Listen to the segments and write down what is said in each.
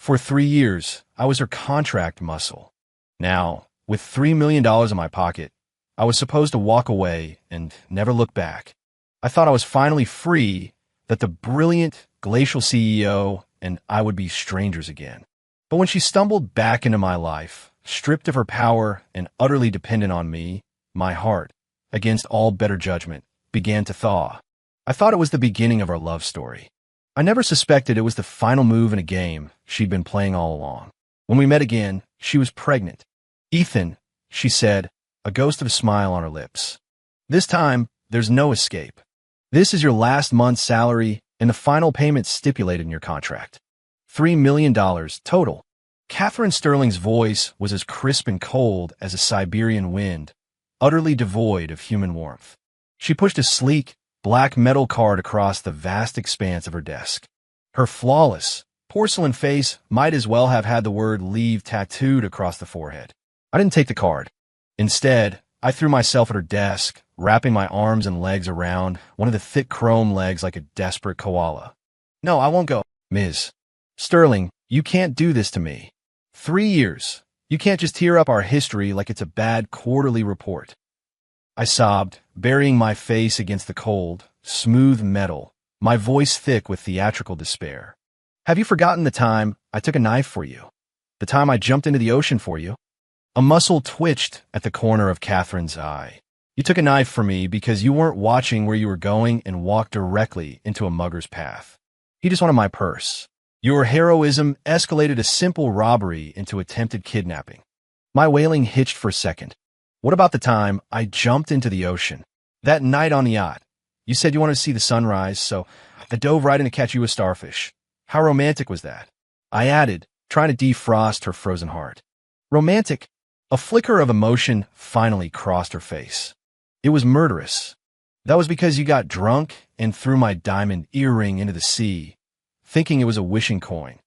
For 3 years, I was her contract muscle. Now, with $3 million in my pocket, I was supposed to walk away and never look back. I thought I was finally free, that the brilliant, glacial CEO and I would be strangers again. But when she stumbled back into my life, stripped of her power and utterly dependent on me, my heart, against all better judgment, began to thaw. I thought it was the beginning of our love story. I never suspected it was the final move in a game she'd been playing all along. When we met again, she was pregnant. "Ethan," she said, a ghost of a smile on her lips. "This time, there's no escape. This is your last month's salary and the final payment stipulated in your contract. $3 million total." Catherine Sterling's voice was as crisp and cold as a Siberian wind, utterly devoid of human warmth. She pushed a sleek, black metal card across the vast expanse of her desk. Her flawless, porcelain face might as well have had the word leave tattooed across the forehead. I didn't take the card. Instead, I threw myself at her desk, wrapping my arms and legs around one of the thick chrome legs like a desperate koala. "No, I won't go. Ms. Sterling, you can't do this to me. 3 years. You can't just tear up our history like it's a bad quarterly report." I sobbed, burying my face against the cold, smooth metal, my voice thick with theatrical despair. "Have you forgotten the time I took a knife for you? The time I jumped into the ocean for you?" A muscle twitched at the corner of Catherine's eye. "You took a knife for me because you weren't watching where you were going and walked directly into a mugger's path. He just wanted my purse. Your heroism escalated a simple robbery into attempted kidnapping." My wailing hitched for a second. "What about the time I jumped into the ocean? That night on the yacht. You said you wanted to see the sunrise, so I dove right in to catch you a starfish. How romantic was that?" I added, trying to defrost her frozen heart. "Romantic?" A flicker of emotion finally crossed her face. "It was murderous. That was because you got drunk and threw my diamond earring into the sea, thinking it was a wishing coin.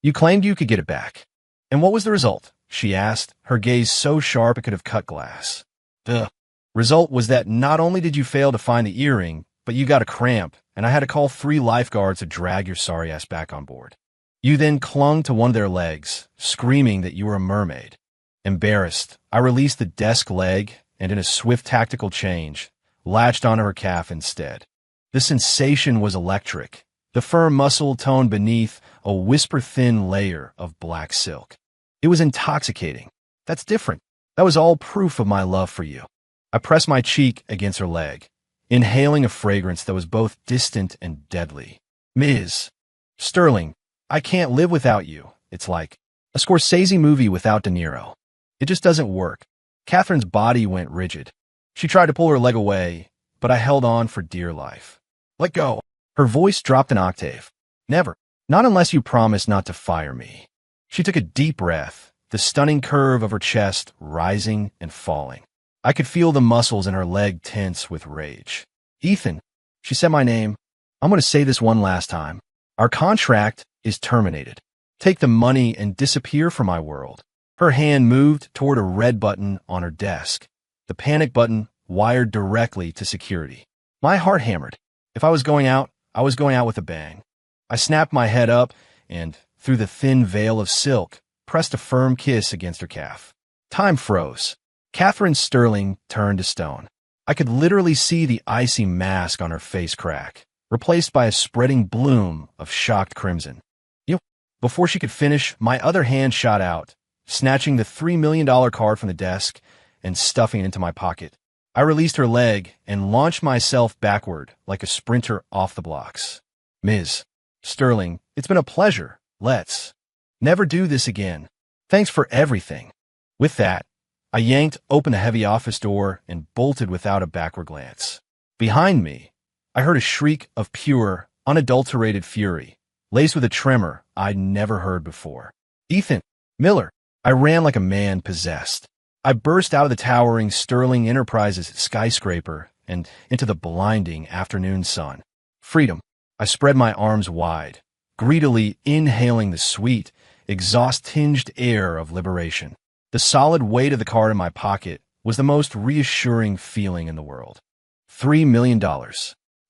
You claimed you could get it back. And what was the result?" she asked, her gaze so sharp it could have cut glass. "The result was that not only did you fail to find the earring, but you got a cramp, and I had to call 3 lifeguards to drag your sorry ass back on board. You then clung to one of their legs, screaming that you were a mermaid. Embarrassed, I released the desk leg and, in a swift tactical change, latched onto her calf instead. The sensation was electric, the firm muscle toned beneath a whisper-thin layer of black silk. It was intoxicating. That's different. That was all proof of my love for you. I pressed my cheek against her leg, inhaling a fragrance that was both distant and deadly. "Ms. Sterling, I can't live without you. It's like a Scorsese movie without De Niro. It just doesn't work." Catherine's body went rigid. She tried to pull her leg away, but I held on for dear life. "Let go." Her voice dropped an octave. "Never. Not unless you promise not to fire me." She took a deep breath, the stunning curve of her chest rising and falling. I could feel the muscles in her leg tense with rage. "Ethan," she said my name. "I'm going to say this one last time. Our contract is terminated. Take the money and disappear from my world." Her hand moved toward a red button on her desk, the panic button wired directly to security. My heart hammered. If I was going out, I was going out with a bang. I snapped my head up and, through the thin veil of silk, pressed a firm kiss against her calf. Time froze. Catherine Sterling turned to stone. I could literally see the icy mask on her face crack, replaced by a spreading bloom of shocked crimson. Before she could finish, my other hand shot out, snatching the $3 million card from the desk and stuffing it into my pocket. I released her leg and launched myself backward like a sprinter off the blocks. "Ms. Sterling, it's been a pleasure. Let's never do this again. Thanks for everything." With that, I yanked open the heavy office door and bolted without a backward glance. Behind me, I heard a shriek of pure, unadulterated fury, laced with a tremor I'd never heard before. "Ethan Miller!" I ran like a man possessed. I burst out of the towering Sterling Enterprises skyscraper and into the blinding afternoon sun. Freedom. I spread my arms wide, greedily inhaling the sweet, exhaust-tinged air of liberation. The solid weight of the card in my pocket was the most reassuring feeling in the world. $3 million.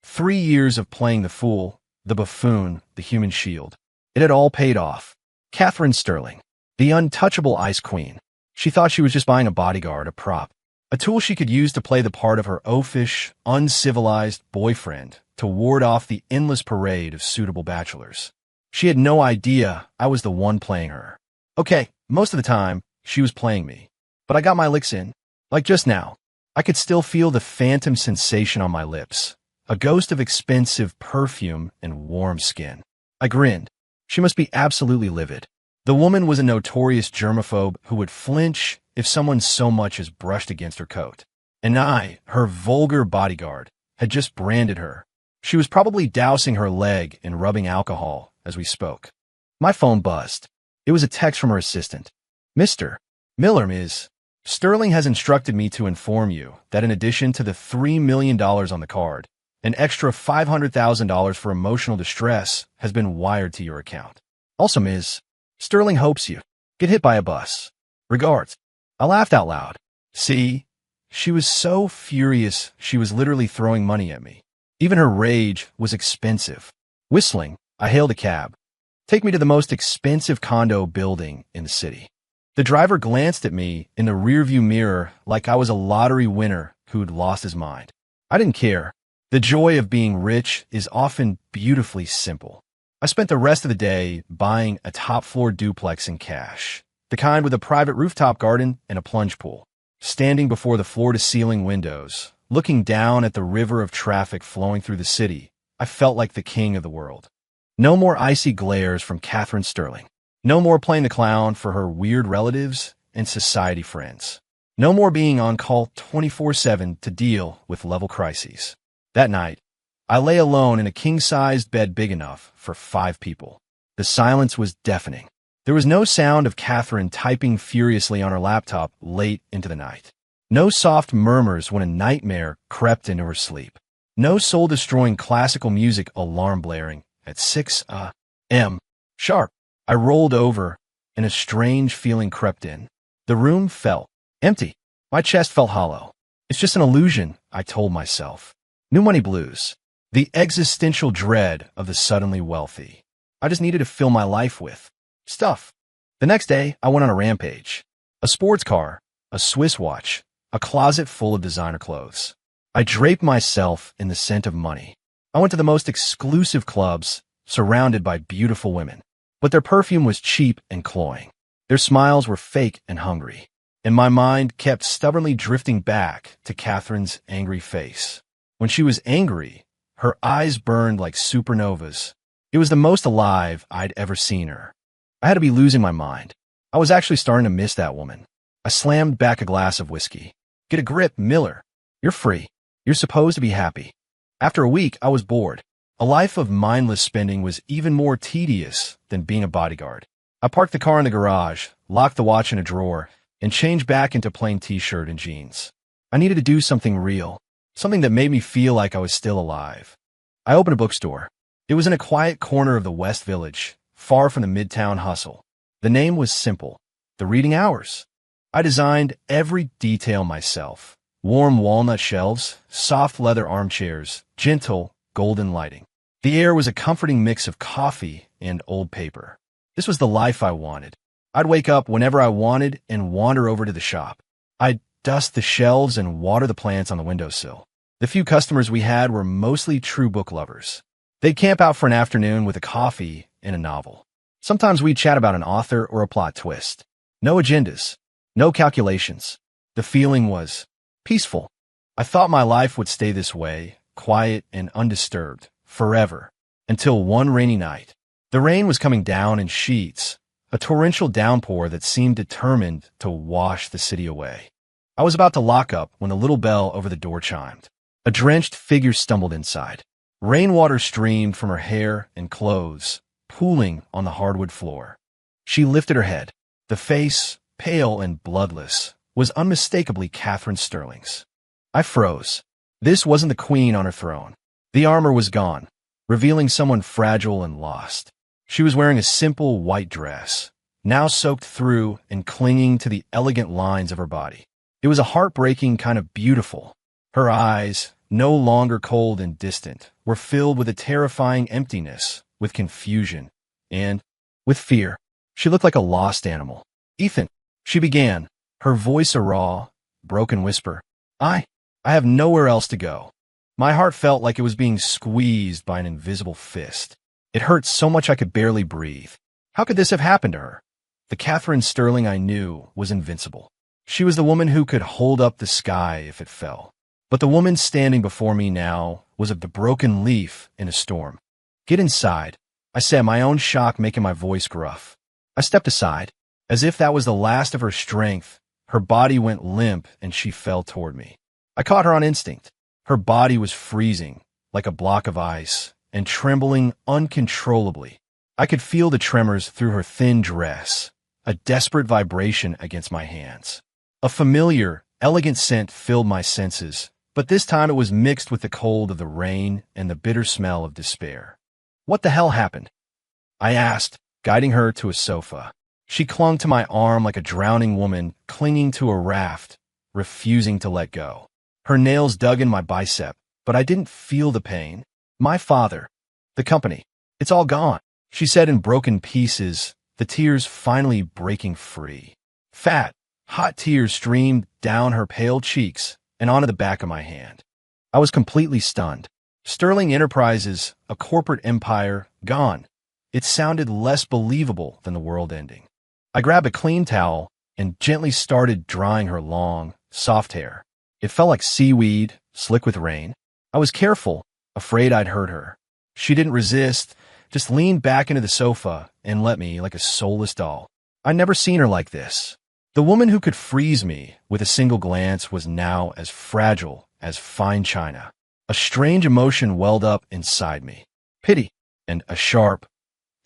3 years of playing the fool, the buffoon, the human shield. It had all paid off. Catherine Sterling, the untouchable ice queen. She thought she was just buying a bodyguard, a prop, a tool she could use to play the part of her oafish, uncivilized boyfriend to ward off the endless parade of suitable bachelors. She had no idea I was the one playing her. Okay, most of the time, she was playing me. But I got my licks in. Like just now, I could still feel the phantom sensation on my lips, a ghost of expensive perfume and warm skin. I grinned. She must be absolutely livid. The woman was a notorious germaphobe who would flinch if someone so much as brushed against her coat. And I, her vulgar bodyguard, had just branded her. She was probably dousing her leg and rubbing alcohol as we spoke. My phone buzzed. It was a text from her assistant. Mr. Miller, Ms. Sterling has instructed me to inform you that in addition to the $3 million on the card, an extra $500,000 for emotional distress has been wired to your account. Also, Ms. Sterling hopes you get hit by a bus. Regards. I laughed out loud. See? She was so furious she was literally throwing money at me. Even her rage was expensive. Whistling, I hailed a cab. Take me to the most expensive condo building in the city. The driver glanced at me in the rearview mirror like I was a lottery winner who'd lost his mind. I didn't care. The joy of being rich is often beautifully simple. I spent the rest of the day buying a top-floor duplex in cash, the kind with a private rooftop garden and a plunge pool. Standing before the floor-to-ceiling windows, looking down at the river of traffic flowing through the city, I felt like the king of the world. No more icy glares from Catherine Sterling. No more playing the clown for her weird relatives and society friends. No more being on call 24/7 to deal with level crises. That night, I lay alone in a king-sized bed big enough for 5 people. The silence was deafening. There was no sound of Catherine typing furiously on her laptop late into the night. No soft murmurs when a nightmare crept into her sleep. No soul-destroying classical music alarm blaring at 6 a.m. sharp. I rolled over, and a strange feeling crept in. The room felt empty. My chest felt hollow. It's just an illusion, I told myself. New money blues. The existential dread of the suddenly wealthy. I just needed to fill my life with stuff. The next day, I went on a rampage. A sports car, a Swiss watch, a closet full of designer clothes. I draped myself in the scent of money. I went to the most exclusive clubs, surrounded by beautiful women. But their perfume was cheap and cloying. Their smiles were fake and hungry. And my mind kept stubbornly drifting back to Catherine's angry face. When she was angry, her eyes burned like supernovas. It was the most alive I'd ever seen her. I had to be losing my mind. I was actually starting to miss that woman. I slammed back a glass of whiskey. Get a grip, Miller. You're free. You're supposed to be happy. After a week, I was bored. A life of mindless spending was even more tedious than being a bodyguard. I parked the car in the garage, locked the watch in a drawer, and changed back into plain t-shirt and jeans. I needed to do something real, something that made me feel like I was still alive. I opened a bookstore. It was in a quiet corner of the West Village, far from the Midtown hustle. The name was simple, The Reading Hours. I designed every detail myself. Warm walnut shelves, soft leather armchairs, gentle, golden lighting. The air was a comforting mix of coffee and old paper. This was the life I wanted. I'd wake up whenever I wanted and wander over to the shop. I'd dust the shelves and water the plants on the windowsill. The few customers we had were mostly true book lovers. They'd camp out for an afternoon with a coffee and a novel. Sometimes we'd chat about an author or a plot twist. No agendas, no calculations. The feeling was peaceful. I thought my life would stay this way, quiet and undisturbed, forever, until one rainy night. The rain was coming down in sheets, a torrential downpour that seemed determined to wash the city away. I was about to lock up when the little bell over the door chimed. A drenched figure stumbled inside. Rainwater streamed from her hair and clothes, pooling on the hardwood floor. She lifted her head. The face, pale and bloodless, was unmistakably Catherine Sterling's. I froze. This wasn't the queen on her throne. The armor was gone, revealing someone fragile and lost. She was wearing a simple white dress, now soaked through and clinging to the elegant lines of her body. It was a heartbreaking kind of beautiful. Her eyes, no longer cold and distant, were filled with a terrifying emptiness, with confusion, and with fear. She looked like a lost animal. Ethan, she began, her voice a raw, broken whisper. I have nowhere else to go. My heart felt like it was being squeezed by an invisible fist. It hurt so much I could barely breathe. How could this have happened to her? The Catherine Sterling I knew was invincible. She was the woman who could hold up the sky if it fell. But the woman standing before me now was of the broken leaf in a storm. Get inside, I said, my own shock making my voice gruff. I stepped aside. As if that was the last of her strength, her body went limp and she fell toward me. I caught her on instinct. Her body was freezing, like a block of ice, and trembling uncontrollably. I could feel the tremors through her thin dress, a desperate vibration against my hands. A familiar, elegant scent filled my senses, but this time it was mixed with the cold of the rain and the bitter smell of despair. What the hell happened? I asked, guiding her to a sofa. She clung to my arm like a drowning woman clinging to a raft, refusing to let go. Her nails dug in my bicep, but I didn't feel the pain. My father, the company, it's all gone, she said in broken pieces, the tears finally breaking free. Fat, hot tears streamed down her pale cheeks and onto the back of my hand. I was completely stunned. Sterling Enterprises, a corporate empire, gone. It sounded less believable than the world ending. I grabbed a clean towel and gently started drying her long, soft hair. It felt like seaweed, slick with rain. I was careful, afraid I'd hurt her. She didn't resist, just leaned back into the sofa and let me like a soulless doll. I'd never seen her like this. The woman who could freeze me with a single glance was now as fragile as fine china. A strange emotion welled up inside me. Pity and a sharp,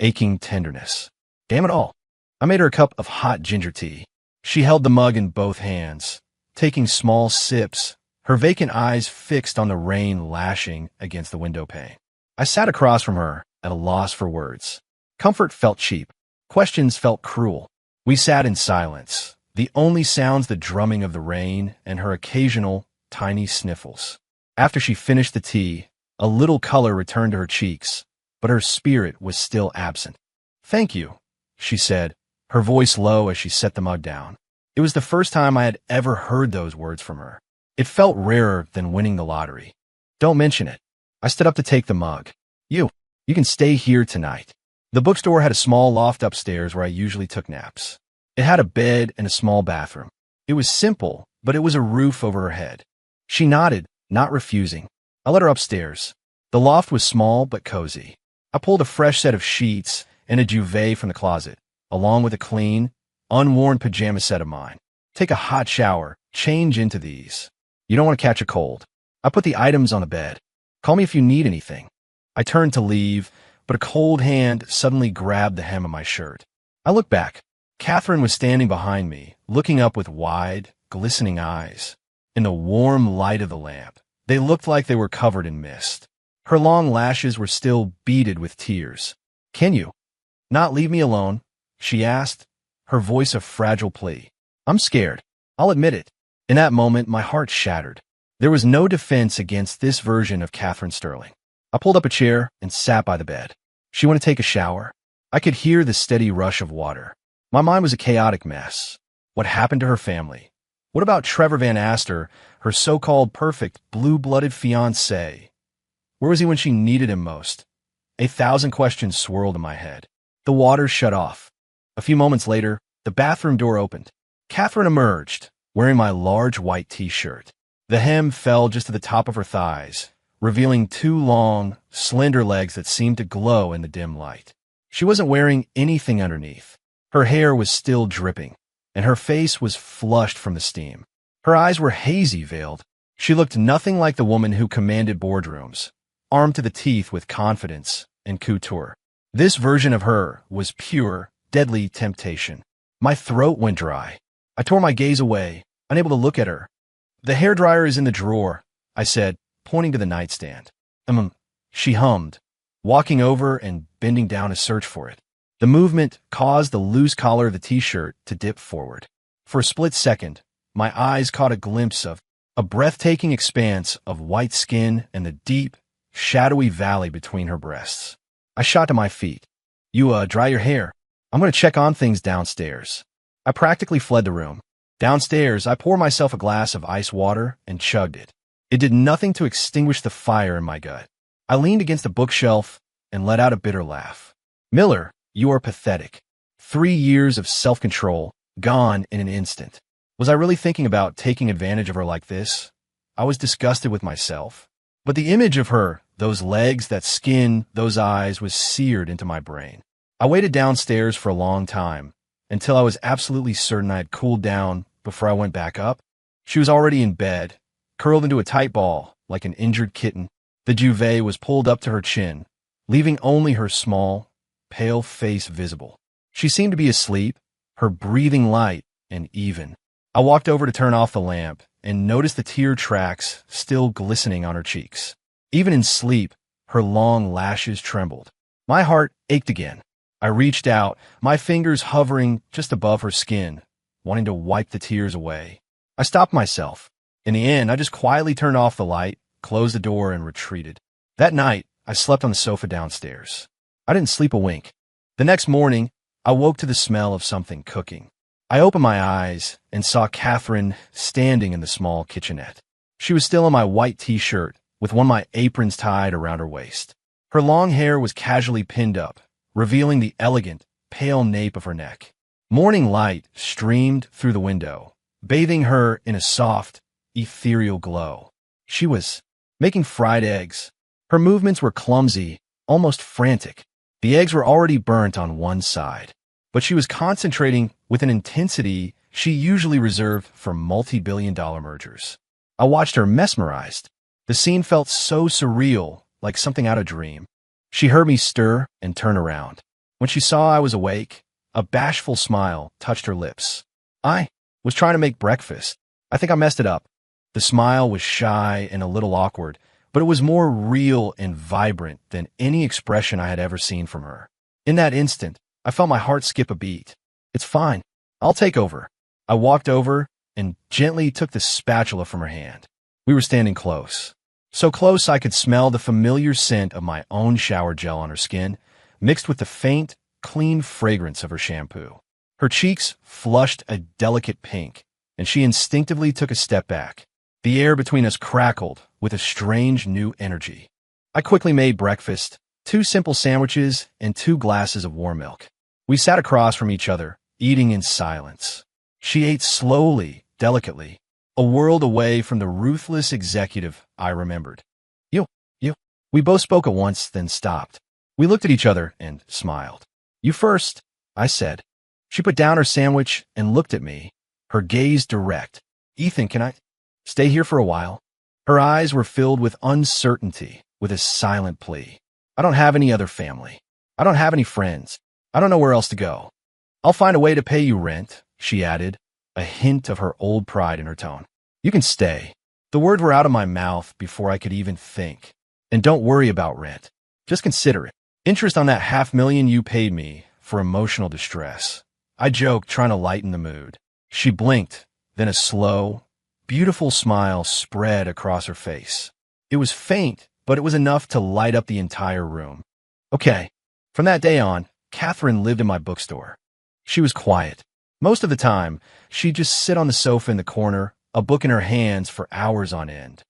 aching tenderness. Damn it all. I made her a cup of hot ginger tea. She held the mug in both hands, taking small sips, her vacant eyes fixed on the rain lashing against the window pane. I sat across from her, at a loss for words. Comfort felt cheap. Questions felt cruel. We sat in silence, the only sounds the drumming of the rain and her occasional, tiny sniffles. After she finished the tea, a little color returned to her cheeks, but her spirit was still absent. Thank you, she said, her voice low as she set the mug down. It was the first time I had ever heard those words from her. It felt rarer than winning the lottery. Don't mention it. I stood up to take the mug. You can stay here tonight. The bookstore had a small loft upstairs where I usually took naps. It had a bed and a small bathroom. It was simple, but it was a roof over her head. She nodded, not refusing. I let her upstairs. The loft was small but cozy. I pulled a fresh set of sheets and a duvet from the closet, along with a clean, unworn pajama set of mine. Take a hot shower, change into these. You don't want to catch a cold. I put the items on the bed. Call me if you need anything. I turned to leave, but a cold hand suddenly grabbed the hem of my shirt. I looked back. Catherine was standing behind me, looking up with wide, glistening eyes. In the warm light of the lamp, they looked like they were covered in mist. Her long lashes were still beaded with tears. Can you not leave me alone? She asked, her voice a fragile plea. I'm scared. I'll admit it. In that moment, my heart shattered. There was no defense against this version of Catherine Sterling. I pulled up a chair and sat by the bed. She wanted to take a shower. I could hear the steady rush of water. My mind was a chaotic mess. What happened to her family? What about Trevor Van Aster, her so-called perfect, blue-blooded fiancé? Where was he when she needed him most? 1,000 questions swirled in my head. The water shut off. A few moments later, the bathroom door opened. Catherine emerged, wearing my large white t-shirt. The hem fell just to the top of her thighs, revealing two long, slender legs that seemed to glow in the dim light. She wasn't wearing anything underneath. Her hair was still dripping, and her face was flushed from the steam. Her eyes were hazy veiled. She looked nothing like the woman who commanded boardrooms, armed to the teeth with confidence and couture. This version of her was pure, deadly temptation. My throat went dry. I tore my gaze away, unable to look at her. The hairdryer is in the drawer, I said, pointing to the nightstand. She hummed, walking over and bending down to search for it. The movement caused the loose collar of the t-shirt to dip forward. For a split second, my eyes caught a glimpse of a breathtaking expanse of white skin and the deep, shadowy valley between her breasts. I shot to my feet. You, dry your hair. I'm going to check on things downstairs. I practically fled the room. Downstairs, I poured myself a glass of ice water and chugged it. It did nothing to extinguish the fire in my gut. I leaned against a bookshelf and let out a bitter laugh. Miller, you are pathetic. 3 years of self-control, gone in an instant. Was I really thinking about taking advantage of her like this? I was disgusted with myself. But the image of her, those legs, that skin, those eyes, was seared into my brain. I waited downstairs for a long time, until I was absolutely certain I had cooled down before I went back up. She was already in bed, curled into a tight ball, like an injured kitten. The duvet was pulled up to her chin, leaving only her small, pale face visible. She seemed to be asleep, her breathing light and even. I walked over to turn off the lamp and noticed the tear tracks still glistening on her cheeks. Even in sleep, her long lashes trembled. My heart ached again. I reached out, my fingers hovering just above her skin, wanting to wipe the tears away. I stopped myself. In the end, I just quietly turned off the light, closed the door, and retreated. That night, I slept on the sofa downstairs. I didn't sleep a wink. The next morning, I woke to the smell of something cooking. I opened my eyes and saw Catherine standing in the small kitchenette. She was still in my white t-shirt, with one of my aprons tied around her waist. Her long hair was casually pinned up, revealing the elegant, pale nape of her neck. Morning light streamed through the window, bathing her in a soft, ethereal glow. She was making fried eggs. Her movements were clumsy, almost frantic. The eggs were already burnt on one side, but she was concentrating with an intensity she usually reserved for multi-billion-dollar mergers. I watched her mesmerized. The scene felt so surreal, like something out of a dream. She heard me stir and turn around. When she saw I was awake, a bashful smile touched her lips. I was trying to make breakfast. I think I messed it up. The smile was shy and a little awkward, but it was more real and vibrant than any expression I had ever seen from her. In that instant, I felt my heart skip a beat. It's fine. I'll take over. I walked over and gently took the spatula from her hand. We were standing close. So close I could smell the familiar scent of my own shower gel on her skin, mixed with the faint, clean fragrance of her shampoo. Her cheeks flushed a delicate pink, and she instinctively took a step back. The air between us crackled with a strange new energy. I quickly made breakfast, 2 simple sandwiches and 2 glasses of warm milk. We sat across from each other, eating in silence. She ate slowly, delicately, a world away from the ruthless executive I remembered. You. We both spoke at once, then stopped. We looked at each other and smiled. You first, I said. She put down her sandwich and looked at me, her gaze direct. Ethan, can I stay here for a while? Her eyes were filled with uncertainty, with a silent plea. I don't have any other family. I don't have any friends. I don't know where else to go. I'll find a way to pay you rent, she added, a hint of her old pride in her tone. You can stay. The words were out of my mouth before I could even think. And don't worry about rent. Just consider it. Interest on that $500,000 you paid me for emotional distress. I joked, trying to lighten the mood. She blinked, then a slow, beautiful smile spread across her face. It was faint, but it was enough to light up the entire room. Okay. From that day on, Catherine lived in my bookstore. She was quiet. Most of the time, she'd just sit on the sofa in the corner, a book in her hands for hours on end.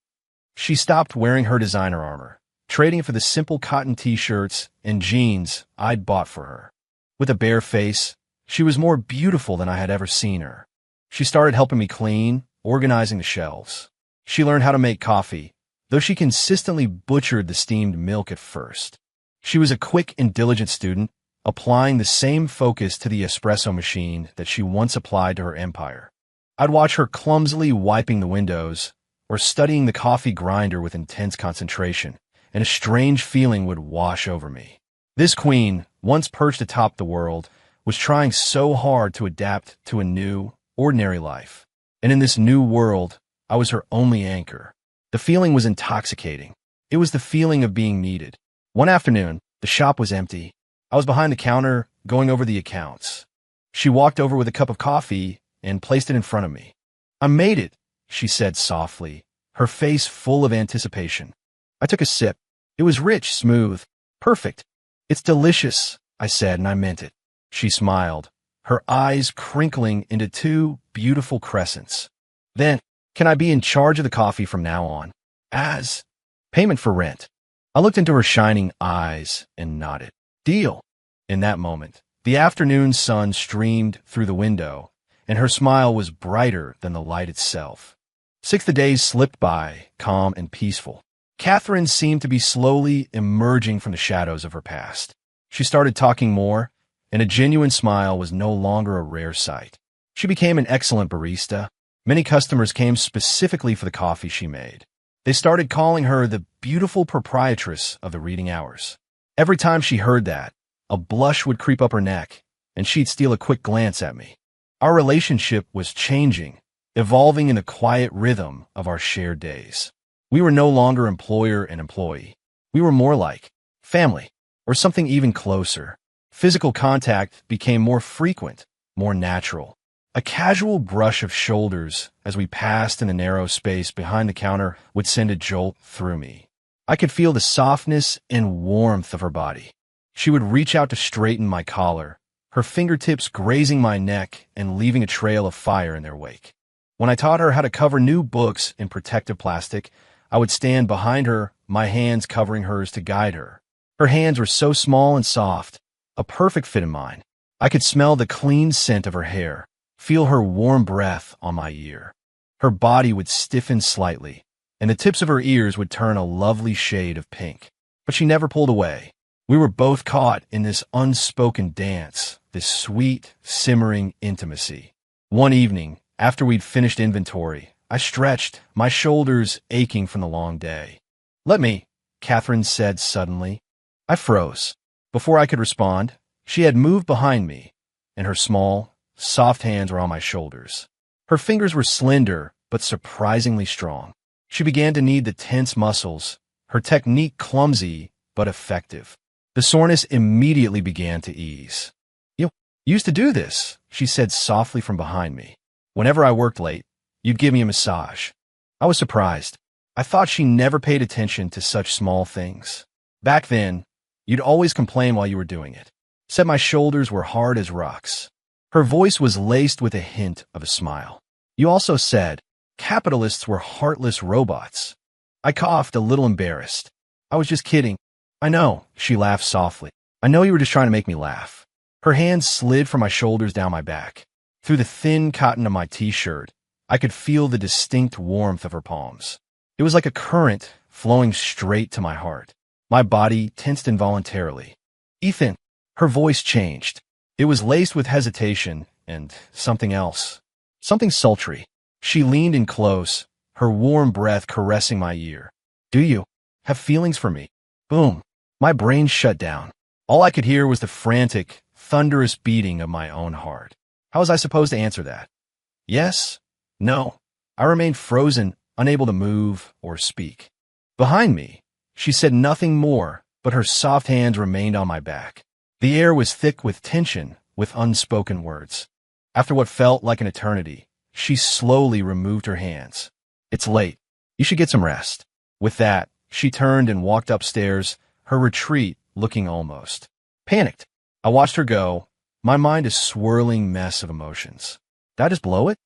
She stopped wearing her designer armor, trading it for the simple cotton t-shirts and jeans I'd bought for her. With a bare face, she was more beautiful than I had ever seen her. She started helping me clean, organizing the shelves. She learned how to make coffee, though she consistently butchered the steamed milk at first. She was a quick and diligent student, applying the same focus to the espresso machine that she once applied to her empire. I'd watch her clumsily wiping the windows or studying the coffee grinder with intense concentration, and a strange feeling would wash over me. This queen, once perched atop the world, was trying so hard to adapt to a new, ordinary life. And in this new world, I was her only anchor. The feeling was intoxicating. It was the feeling of being needed. One afternoon, the shop was empty. I was behind the counter, going over the accounts. She walked over with a cup of coffee and placed it in front of me. I made it, she said softly, her face full of anticipation. I took a sip. It was rich, smooth, perfect. It's delicious, I said, and I meant it. She smiled, her eyes crinkling into two beautiful crescents. Then, can I be in charge of the coffee from now on? As payment for rent. I looked into her shining eyes and nodded. Deal. In that moment, the afternoon sun streamed through the window, and her smile was brighter than the light itself. 6 days slipped by, calm and peaceful. Catherine seemed to be slowly emerging from the shadows of her past. She started talking more, and a genuine smile was no longer a rare sight. She became an excellent barista. Many customers came specifically for the coffee she made. They started calling her the beautiful proprietress of the reading hours. Every time she heard that, a blush would creep up her neck, and she'd steal a quick glance at me. Our relationship was changing, evolving in the quiet rhythm of our shared days. We were no longer employer and employee. We were more like family, or something even closer. Physical contact became more frequent, more natural. A casual brush of shoulders as we passed in the narrow space behind the counter would send a jolt through me. I could feel the softness and warmth of her body. She would reach out to straighten my collar, her fingertips grazing my neck and leaving a trail of fire in their wake. When I taught her how to cover new books in protective plastic, I would stand behind her, my hands covering hers to guide her. Her hands were so small and soft, a perfect fit in mine. I could smell the clean scent of her hair, feel her warm breath on my ear. Her body would stiffen slightly, and the tips of her ears would turn a lovely shade of pink. But she never pulled away. We were both caught in this unspoken dance, this sweet, simmering intimacy. One evening, after we'd finished inventory, I stretched, my shoulders aching from the long day. Let me, Catherine said suddenly. I froze. Before I could respond, she had moved behind me, and her small, soft hands were on my shoulders. Her fingers were slender, but surprisingly strong. She began to knead the tense muscles, her technique clumsy, but effective. The soreness immediately began to ease. You used to do this, she said softly from behind me. Whenever I worked late, you'd give me a massage. I was surprised. I thought she never paid attention to such small things. Back then, you'd always complain while you were doing it. Said my shoulders were hard as rocks. Her voice was laced with a hint of a smile. You also said, capitalists were heartless robots. I coughed, a little embarrassed. I was just kidding. I know, she laughed softly. I know you were just trying to make me laugh. Her hands slid from my shoulders down my back. Through the thin cotton of my t-shirt, I could feel the distinct warmth of her palms. It was like a current flowing straight to my heart. My body tensed involuntarily. Ethan, her voice changed. It was laced with hesitation and something else. Something sultry. She leaned in close, her warm breath caressing my ear. Do you have feelings for me? Boom. My brain shut down. All I could hear was the frantic, thunderous beating of my own heart. How was I supposed to answer that? Yes? No. I remained frozen, unable to move or speak. Behind me, she said nothing more, but her soft hands remained on my back. The air was thick with tension, with unspoken words. After what felt like an eternity, she slowly removed her hands. It's late. You should get some rest. With that, she turned and walked upstairs, her retreat looking almost panicked. I watched her go, my mind a swirling mess of emotions. Did I just blow it?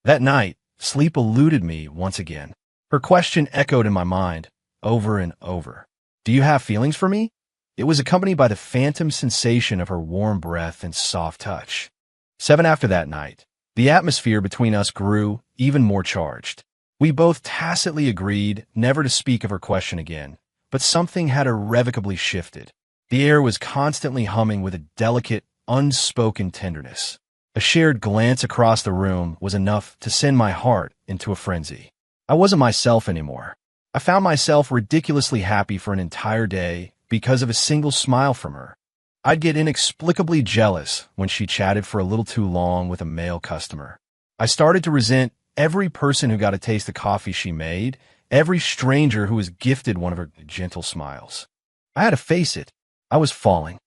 That night, sleep eluded me once again. Her question echoed in my mind, over and over. Do you have feelings for me? It was accompanied by the phantom sensation of her warm breath and soft touch. 7 after that night, the atmosphere between us grew even more charged. We both tacitly agreed never to speak of her question again, but something had irrevocably shifted. The air was constantly humming with a delicate, unspoken tenderness. A shared glance across the room was enough to send my heart into a frenzy. I wasn't myself anymore. I found myself ridiculously happy for an entire day because of a single smile from her. I'd get inexplicably jealous when she chatted for a little too long with a male customer. I started to resent every person who got a taste of coffee she made, every stranger who was gifted one of her gentle smiles. I had to face it. I was falling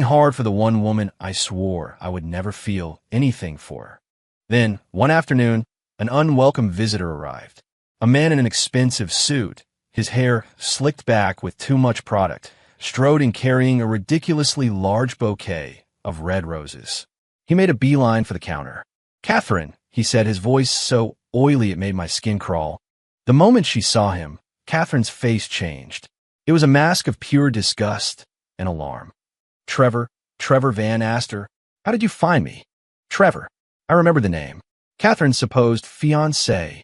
hard for the one woman I swore I would never feel anything for. Then, one afternoon, an unwelcome visitor arrived. A man in an expensive suit, his hair slicked back with too much product, strode in carrying a ridiculously large bouquet of red roses. He made a beeline for the counter. "Catherine," he said, his voice so oily it made my skin crawl. The moment she saw him, Catherine's face changed. It was a mask of pure disgust and alarm. "Trevor Van asked her, how did you find me?" Trevor. I remembered the name. Catherine's supposed fiancé.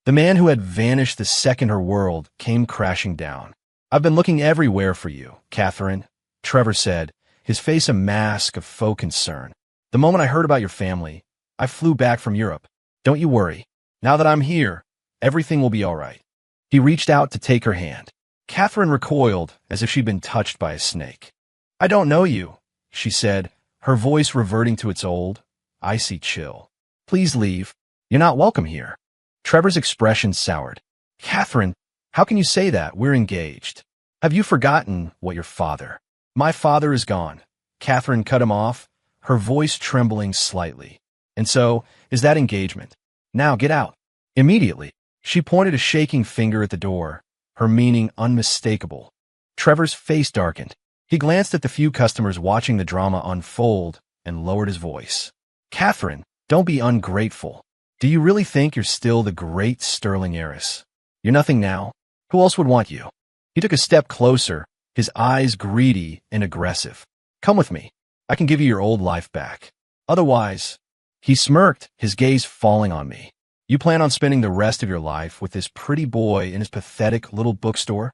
The man who had vanished the second her world came crashing down. "I've been looking everywhere for you, Catherine," Trevor said, his face a mask of faux concern. "The moment I heard about your family, I flew back from Europe. Don't you worry. Now that I'm here, everything will be all right." He reached out to take her hand. Catherine recoiled as if she'd been touched by a snake. "I don't know you," she said, her voice reverting to its old, icy chill. "Please leave. You're not welcome here." Trevor's expression soured. "Catherine, how can you say that? We're engaged. Have you forgotten what your father—" "My father is gone." Catherine cut him off, her voice trembling slightly. "And so is that engagement. Now get out. Immediately." She pointed a shaking finger at the door, her meaning unmistakable. Trevor's face darkened. He glanced at the few customers watching the drama unfold and lowered his voice. "Catherine, don't be ungrateful. Do you really think you're still the great sterling heiress? You're nothing now. Who else would want you?" He took a step closer, his eyes greedy and aggressive. "Come with me. I can give you your old life back. Otherwise—" He smirked, his gaze falling on me. "You plan on spending the rest of your life with this pretty boy in his pathetic little bookstore?"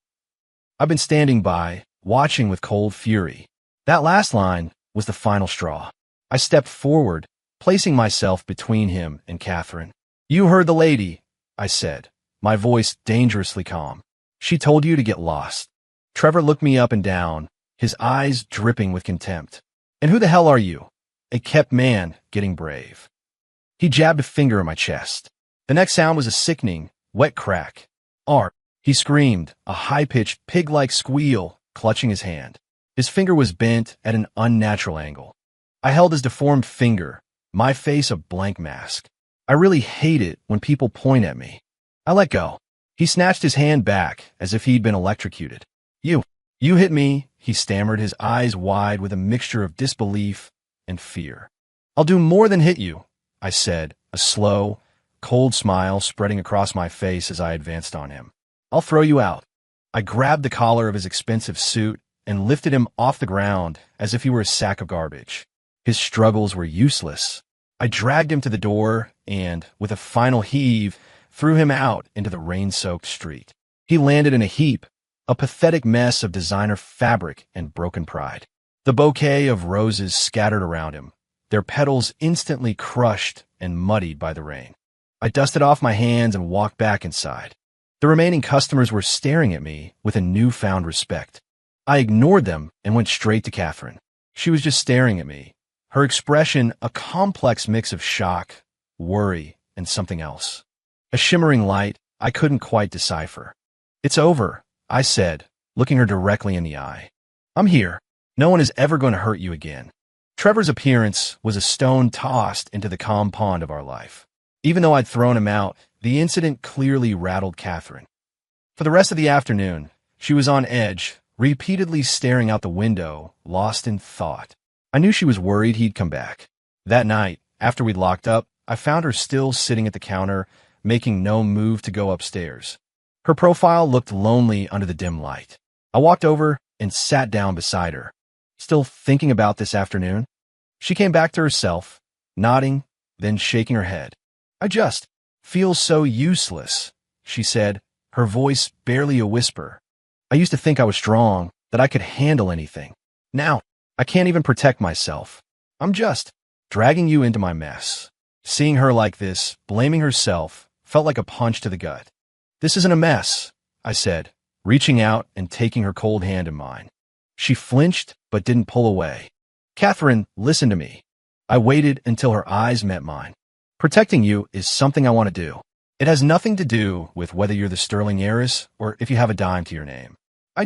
I've been standing by, watching with cold fury. That last line was the final straw. I stepped forward, placing myself between him and Catherine. "You heard the lady," I said, my voice dangerously calm. "She told you to get lost." Trevor looked me up and down, his eyes dripping with contempt. "And who the hell are you?" A kept man getting brave. He jabbed a finger in my chest. The next sound was a sickening, wet crack. "Art," he screamed, a high-pitched, pig-like squeal, clutching his hand. His finger was bent at an unnatural angle. I held his deformed finger, my face a blank mask. I really hate it when people point at me. I let go. He snatched his hand back as if he'd been electrocuted. You hit me," he stammered, his eyes wide with a mixture of disbelief and fear. "I'll do more than hit you," I said, a slow, cold smile spreading across my face as I advanced on him. "I'll throw you out." I grabbed the collar of his expensive suit and lifted him off the ground as if he were a sack of garbage. His struggles were useless. I dragged him to the door and, with a final heave, threw him out into the rain-soaked street. He landed in a heap, a pathetic mess of designer fabric and broken pride. The bouquet of roses scattered around him, their petals instantly crushed and muddied by the rain. I dusted off my hands and walked back inside. The remaining customers were staring at me with a newfound respect. I ignored them and went straight to Catherine. She was just staring at me, her expression a complex mix of shock, worry, and something else. A shimmering light I couldn't quite decipher. "It's over," I said, looking her directly in the eye. "I'm here. No one is ever going to hurt you again." Trevor's appearance was a stone tossed into the calm pond of our life. Even though I'd thrown him out, the incident clearly rattled Catherine. For the rest of the afternoon, she was on edge, repeatedly staring out the window, lost in thought. I knew she was worried he'd come back. That night, after we'd locked up, I found her still sitting at the counter, making no move to go upstairs. Her profile looked lonely under the dim light. I walked over and sat down beside her. "Still thinking about this afternoon?" She came back to herself, nodding, then shaking her head. "I just feel so useless," she said, her voice barely a whisper. "I used to think I was strong, that I could handle anything. Now, I can't even protect myself. I'm just dragging you into my mess." Seeing her like this, blaming herself, felt like a punch to the gut. "This isn't a mess," I said, reaching out and taking her cold hand in mine. She flinched but didn't pull away. "Catherine, listen to me." I waited until her eyes met mine. "Protecting you is something I want to do. It has nothing to do with whether you're the sterling heiress or if you have a dime to your name. I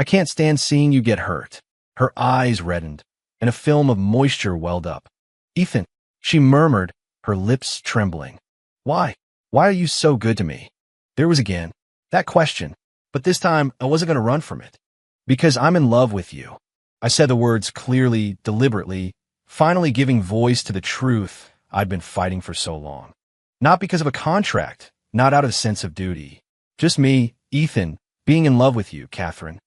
can't stand seeing you get hurt." Her eyes reddened, and a film of moisture welled up. "Ethan," she murmured, her lips trembling. Why are you so good to me?" There was again that question, but this time I wasn't going to run from it. "Because I'm in love with you." I said the words clearly, deliberately, finally giving voice to the truth I'd been fighting for so long. Not because of a contract, not out of a sense of duty. Just me, Ethan, being in love with you, Catherine.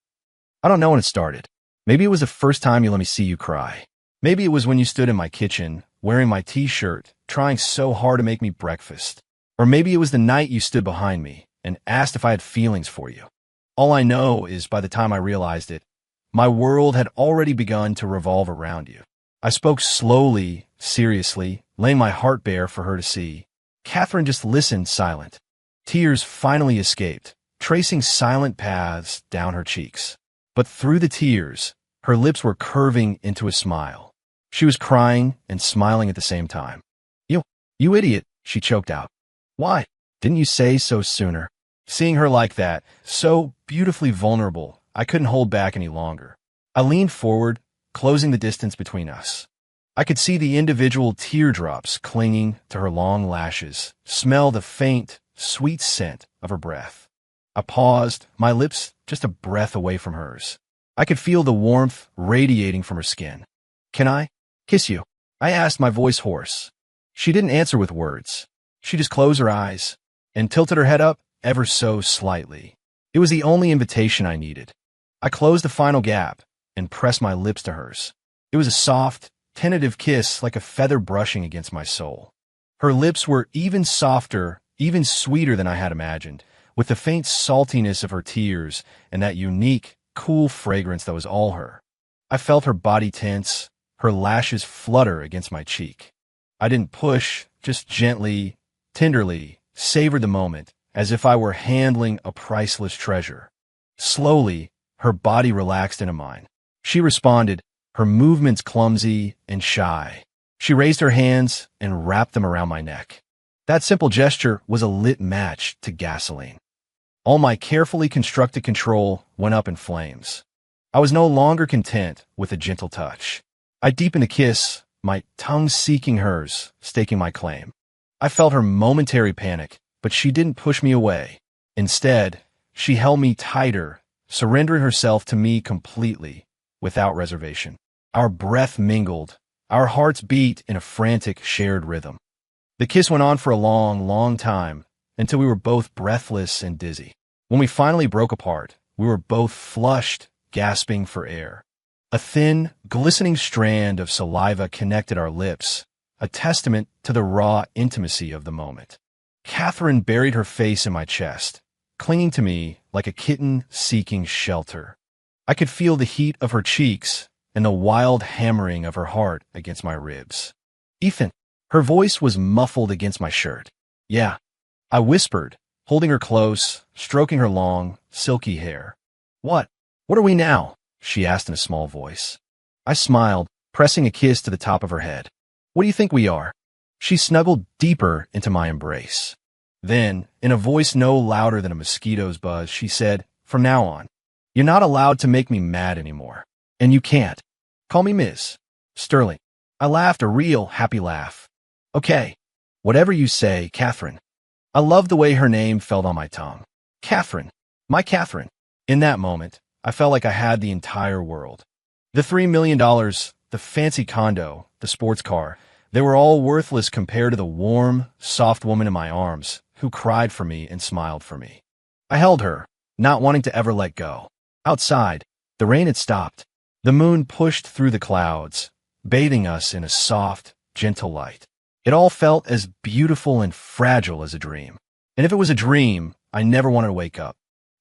I don't know when it started. Maybe it was the first time you let me see you cry. Maybe it was when you stood in my kitchen, wearing my t-shirt, trying so hard to make me breakfast. Or maybe it was the night you stood behind me and asked if I had feelings for you. All I know is by the time I realized it, my world had already begun to revolve around you. I spoke slowly, seriously, laying my heart bare for her to see. Catherine just listened silent. Tears finally escaped, tracing silent paths down her cheeks. But through the tears, her lips were curving into a smile. She was crying and smiling at the same time. You idiot, she choked out. Why? Didn't you say so sooner? Seeing her like that, so beautifully vulnerable, I couldn't hold back any longer. I leaned forward, closing the distance between us. I could see the individual teardrops clinging to her long lashes, smell the faint, sweet scent of her breath. I paused, my lips just a breath away from hers. I could feel the warmth radiating from her skin. Can I kiss you? I asked, my voice hoarse. She didn't answer with words. She just closed her eyes and tilted her head up ever so slightly. It was the only invitation I needed. I closed the final gap and pressed my lips to hers. It was a soft, tentative kiss like a feather brushing against my soul. Her lips were even softer, even sweeter than I had imagined, with the faint saltiness of her tears and that unique, cool fragrance that was all her. I felt her body tense, her lashes flutter against my cheek. I didn't push, just gently, tenderly, savored the moment, as if I were handling a priceless treasure. Slowly, her body relaxed into mine. She responded, her movements clumsy and shy. She raised her hands and wrapped them around my neck. That simple gesture was a lit match to gasoline. All my carefully constructed control went up in flames. I was no longer content with a gentle touch. I deepened the kiss, my tongue seeking hers, staking my claim. I felt her momentary panic, but she didn't push me away. Instead, she held me tighter, surrendering herself to me completely, without reservation. Our breath mingled, our hearts beat in a frantic, shared rhythm. The kiss went on for a long, long time, until we were both breathless and dizzy. When we finally broke apart, we were both flushed, gasping for air. A thin, glistening strand of saliva connected our lips, a testament to the raw intimacy of the moment. Catherine buried her face in my chest, clinging to me like a kitten seeking shelter. I could feel the heat of her cheeks and the wild hammering of her heart against my ribs. Ethan, her voice was muffled against my shirt. Yeah, I whispered, holding her close, stroking her long, silky hair. What are we now? She asked in a small voice. I smiled, pressing a kiss to the top of her head. What do you think we are? She snuggled deeper into my embrace. Then, in a voice no louder than a mosquito's buzz, she said, from now on, you're not allowed to make me mad anymore. And you can't. Call me Ms. Sterling. I laughed a real happy laugh. Okay. Whatever you say, Catherine. I loved the way her name felt on my tongue. Catherine. My Catherine. In that moment, I felt like I had the entire world. The $3 million, the fancy condo, the sports car, they were all worthless compared to the warm, soft woman in my arms who cried for me and smiled for me. I held her, not wanting to ever let go. Outside, the rain had stopped. The moon pushed through the clouds, bathing us in a soft, gentle light. It all felt as beautiful and fragile as a dream. And if it was a dream, I never wanted to wake up.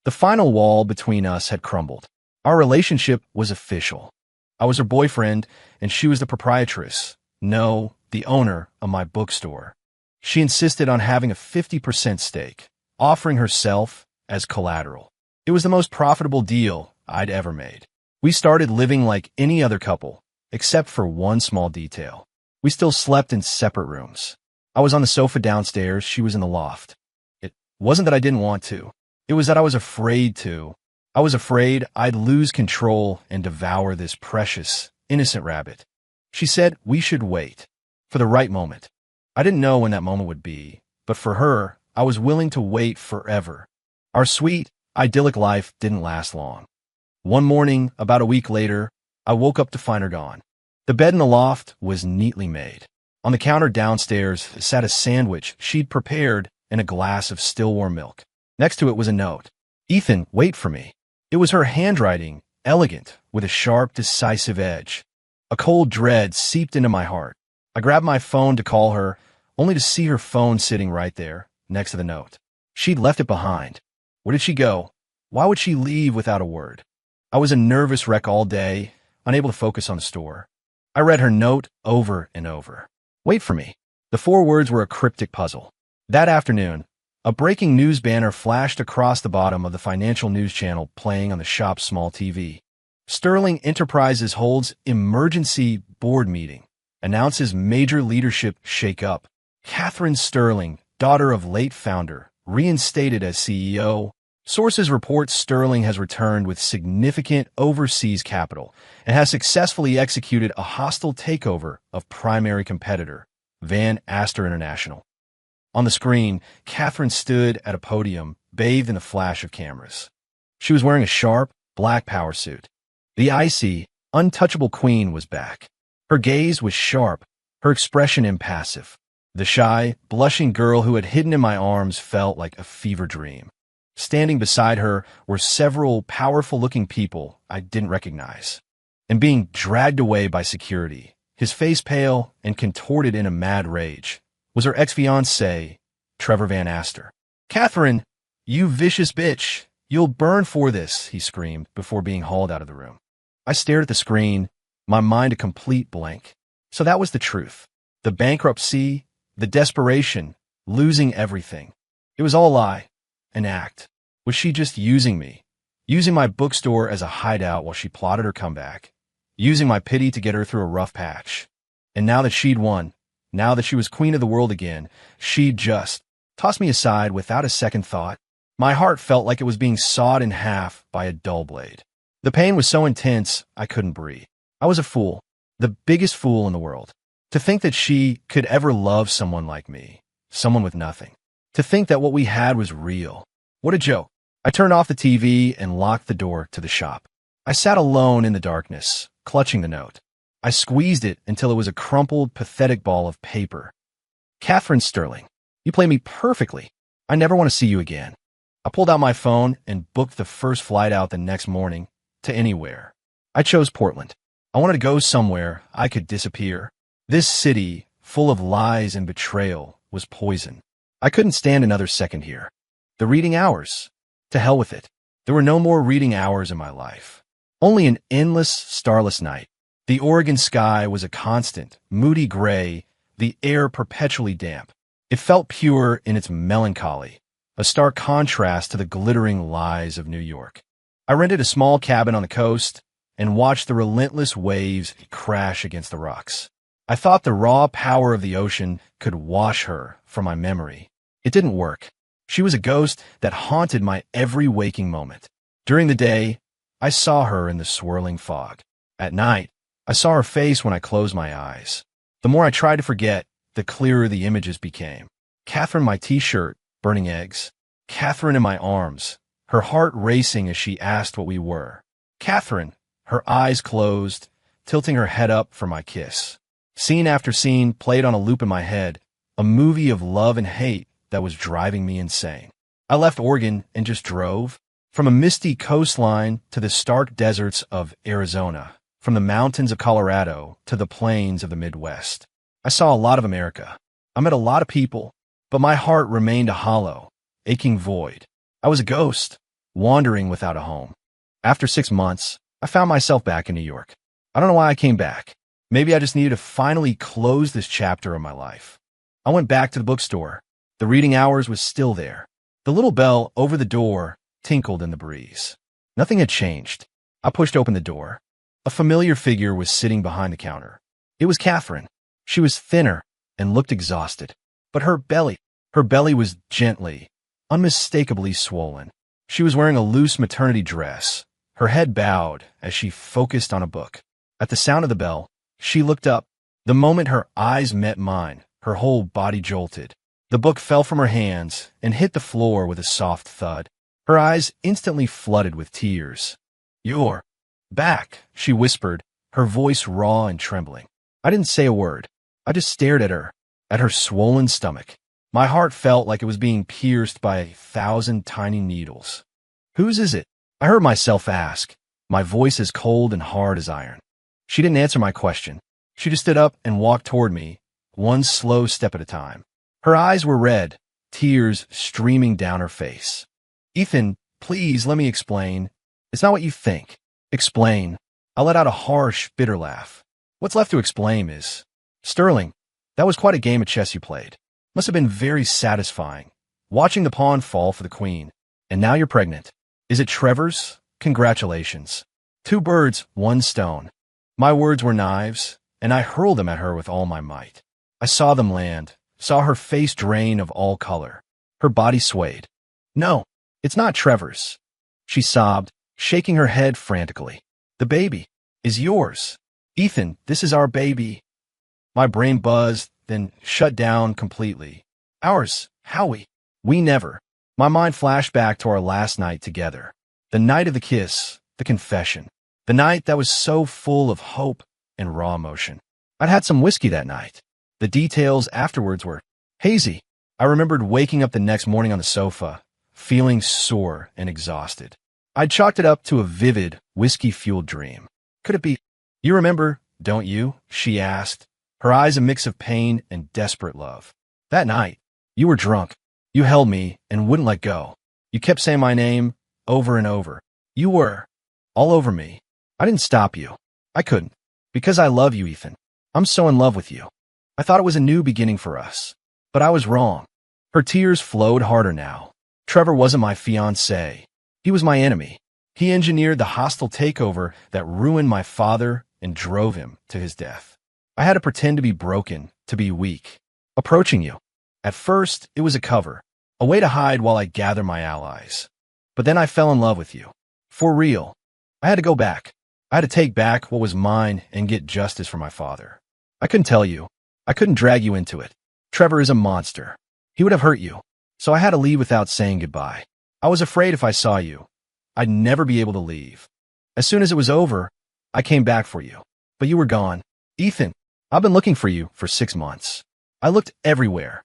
The final wall between us had crumbled. Our relationship was official. I was her boyfriend, and she was the proprietress. No, the owner of my bookstore. She insisted on having a 50% stake, offering herself as collateral. It was the most profitable deal I'd ever made. We started living like any other couple, except for one small detail. We still slept in separate rooms. I was on the sofa downstairs, she was in the loft. It wasn't that I didn't want to. It was that I was afraid to. I was afraid I'd lose control and devour this precious, innocent rabbit. She said we should wait for the right moment. I didn't know when that moment would be, but for her, I was willing to wait forever. Our sweet, idyllic life didn't last long. One morning, about a week later, I woke up to find her gone. The bed in the loft was neatly made. On the counter downstairs sat a sandwich she'd prepared and a glass of still warm milk. Next to it was a note. "Ethan, wait for me." It was her handwriting, elegant, with a sharp, decisive edge. A cold dread seeped into my heart. I grabbed my phone to call her, only to see her phone sitting right there, next to the note. She'd left it behind. Where did she go? Why would she leave without a word? I was a nervous wreck all day, unable to focus on the store. I read her note over and over. "Wait for me." The 4 words were a cryptic puzzle. That afternoon, a breaking news banner flashed across the bottom of the financial news channel playing on the shop's small TV. Sterling Enterprises holds emergency board meeting. Announces major leadership shake-up. Catherine Sterling, daughter of late founder, reinstated as CEO. Sources report Sterling has returned with significant overseas capital and has successfully executed a hostile takeover of primary competitor, Van Astor International. On the screen, Catherine stood at a podium, bathed in a flash of cameras. She was wearing a sharp, black power suit. The icy, untouchable queen was back. Her gaze was sharp, her expression impassive. The shy, blushing girl who had hidden in my arms felt like a fever dream. Standing beside her were several powerful-looking people I didn't recognize, and being dragged away by security, his face pale and contorted in a mad rage, was her ex-fiancé, Trevor Van Astor. "Catherine, you vicious bitch, you'll burn for this," he screamed before being hauled out of the room. I stared at the screen, my mind a complete blank. So that was the truth. The bankruptcy, the desperation, losing everything. It was all a lie. An act. Was she just using me? Using my bookstore as a hideout while she plotted her comeback? Using my pity to get her through a rough patch? And now that she'd won, now that she was queen of the world again, she'd just tossed me aside without a second thought. My heart felt like it was being sawed in half by a dull blade. The pain was so intense, I couldn't breathe. I was a fool, the biggest fool in the world. To think that she could ever love someone like me, someone with nothing. To think that what we had was real. What a joke. I turned off the TV and locked the door to the shop. I sat alone in the darkness, clutching the note. I squeezed it until it was a crumpled, pathetic ball of paper. "Catherine Sterling, you play me perfectly. I never want to see you again." I pulled out my phone and booked the first flight out the next morning to anywhere. I chose Portland. I wanted to go somewhere I could disappear. This city, full of lies and betrayal, was poison. I couldn't stand another second here. The reading hours. To hell with it. There were no more reading hours in my life. Only an endless, starless night. The Oregon sky was a constant, moody gray, the air perpetually damp. It felt pure in its melancholy, a stark contrast to the glittering lies of New York. I rented a small cabin on the coast and watched the relentless waves crash against the rocks. I thought the raw power of the ocean could wash her from my memory. It didn't work. She was a ghost that haunted my every waking moment. During the day, I saw her in the swirling fog. At night, I saw her face when I closed my eyes. The more I tried to forget, the clearer the images became. Catherine, my t-shirt, burning eggs. Catherine in my arms, her heart racing as she asked what we were. Catherine, her eyes closed, tilting her head up for my kiss. Scene after scene played on a loop in my head, a movie of love and hate that was driving me insane. I left Oregon and just drove, from a misty coastline to the stark deserts of Arizona, from the mountains of Colorado to the plains of the Midwest. I saw a lot of America. I met a lot of people, but my heart remained a hollow, aching void. I was a ghost, wandering without a home. After 6 months, I found myself back in New York. I don't know why I came back. Maybe I just needed to finally close this chapter of my life. I went back to the bookstore. The reading hours was still there. The little bell over the door tinkled in the breeze. Nothing had changed. I pushed open the door. A familiar figure was sitting behind the counter. It was Catherine. She was thinner and looked exhausted. But her belly was gently, unmistakably swollen. She was wearing a loose maternity dress, her head bowed as she focused on a book. At the sound of the bell, she looked up. The moment her eyes met mine, her whole body jolted. The book fell from her hands and hit the floor with a soft thud. Her eyes instantly flooded with tears. "You're back," she whispered, her voice raw and trembling. I didn't say a word. I just stared at her swollen stomach. My heart felt like it was being pierced by 1,000 tiny needles. "Whose is it?" I heard myself ask, my voice as cold and hard as iron. She didn't answer my question. She just stood up and walked toward me, one slow step at a time. Her eyes were red, tears streaming down her face. "Ethan, please let me explain. It's not what you think." "Explain." I let out a harsh, bitter laugh. "What's left to explain is, Sterling, that was quite a game of chess you played. Must have been very satisfying, watching the pawn fall for the queen. And now you're pregnant. Is it Trevor's? Congratulations. 2 birds, 1 stone." My words were knives, and I hurled them at her with all my might. I saw them land, saw her face drain of all color. Her body swayed. "No, it's not Trevor's," she sobbed, shaking her head frantically. "The baby is yours. Ethan, this is our baby." My brain buzzed, then shut down completely. "Ours, Howie. We never." My mind flashed back to our last night together. The night of the kiss, the confession. The night that was so full of hope and raw emotion. I'd had some whiskey that night. The details afterwards were hazy. I remembered waking up the next morning on the sofa, feeling sore and exhausted. I'd chalked it up to a vivid, whiskey-fueled dream. Could it be? "You remember, don't you?" she asked, her eyes a mix of pain and desperate love. "That night, you were drunk. You held me and wouldn't let go. You kept saying my name over and over. You were all over me. I didn't stop you. I couldn't. Because I love you, Ethan. I'm so in love with you. I thought it was a new beginning for us. But I was wrong." Her tears flowed harder now. Trevor wasn't my fiancé. He was my enemy. He engineered the hostile takeover that ruined my father and drove him to his death. I had to pretend to be broken, to be weak. Approaching you. At first, it was a cover, a way to hide while I gather my allies. But then I fell in love with you. For real. I had to go back. I had to take back what was mine and get justice for my father. I couldn't tell you. I couldn't drag you into it. Trevor is a monster. He would have hurt you. So I had to leave without saying goodbye. I was afraid if I saw you, I'd never be able to leave. As soon as it was over, I came back for you. But you were gone. "Ethan, I've been looking for you for 6 months. I looked everywhere."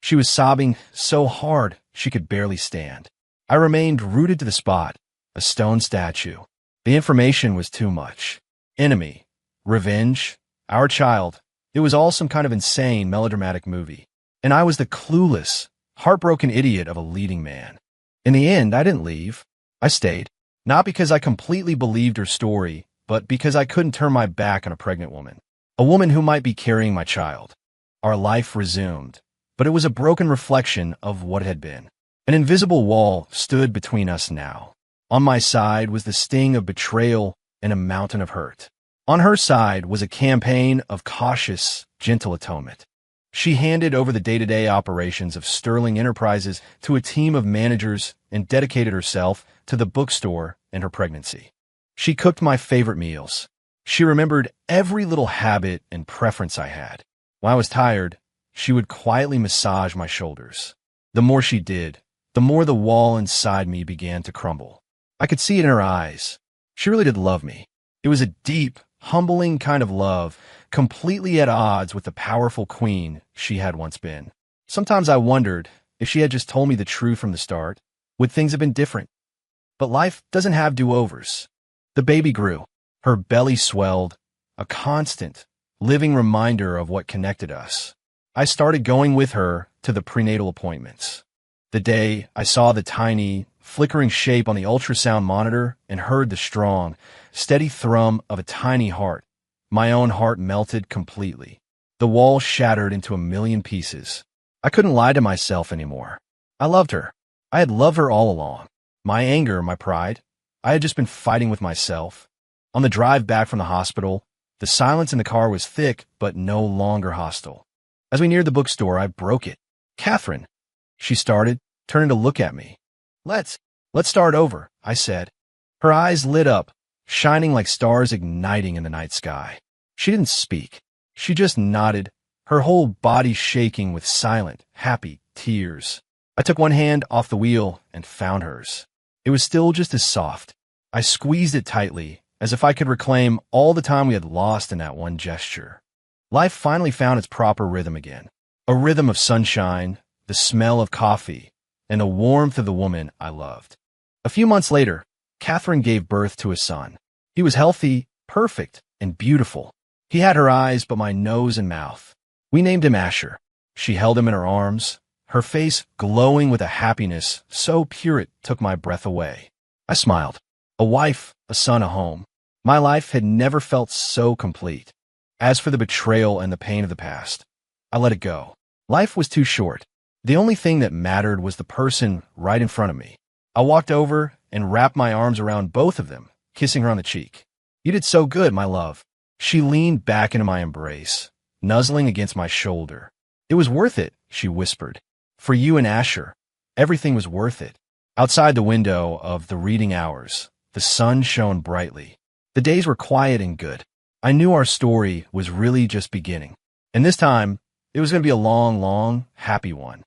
She was sobbing so hard she could barely stand. I remained rooted to the spot, a stone statue. The information was too much. Enemy, revenge, our child. It was all some kind of insane melodramatic movie. And I was the clueless, heartbroken idiot of a leading man. In the end, I didn't leave. I stayed. Not because I completely believed her story, but because I couldn't turn my back on a pregnant woman. A woman who might be carrying my child. Our life resumed. But it was a broken reflection of what had been. An invisible wall stood between us now. On my side was the sting of betrayal and a mountain of hurt. On her side was a campaign of cautious, gentle atonement. She handed over the day-to-day operations of Sterling Enterprises to a team of managers and dedicated herself to the bookstore and her pregnancy. She cooked my favorite meals. She remembered every little habit and preference I had. When I was tired, she would quietly massage my shoulders. The more she did, the more the wall inside me began to crumble. I could see it in her eyes. She really did love me. It was a deep, humbling kind of love, completely at odds with the powerful queen she had once been. Sometimes I wondered if she had just told me the truth from the start, would things have been different? But life doesn't have do-overs. The baby grew. Her belly swelled, a constant, living reminder of what connected us. I started going with her to the prenatal appointments. The day I saw the tiny, flickering shape on the ultrasound monitor and heard the strong, steady thrum of a tiny heart, my own heart melted completely. The wall shattered into a million pieces. I couldn't lie to myself anymore. I loved her. I had loved her all along. My anger, my pride, I had just been fighting with myself. On the drive back from the hospital, the silence in the car was thick but no longer hostile. As we neared the bookstore, I broke it. "Catherine," she started, turning to look at me. Let's start over," I said. Her eyes lit up, shining like stars igniting in the night sky. She didn't speak. She just nodded, her whole body shaking with silent, happy tears. I took one hand off the wheel and found hers. It was still just as soft. I squeezed it tightly, as if I could reclaim all the time we had lost in that one gesture. Life finally found its proper rhythm again. A rhythm of sunshine, the smell of coffee, and the warmth of the woman I loved. A few months later, Catherine gave birth to a son. He was healthy, perfect, and beautiful. He had her eyes but my nose and mouth. We named him Asher. She held him in her arms, her face glowing with a happiness so pure it took my breath away. I smiled. A wife, a son, a home. My life had never felt so complete. As for the betrayal and the pain of the past, I let it go. Life was too short. The only thing that mattered was the person right in front of me. I walked over and wrapped my arms around both of them, kissing her on the cheek. "You did so good, my love." She leaned back into my embrace, nuzzling against my shoulder. "It was worth it," she whispered. "For you and Asher, everything was worth it." Outside the window of the reading hours, the sun shone brightly. The days were quiet and good. I knew our story was really just beginning. And this time, it was going to be a long, long, happy one.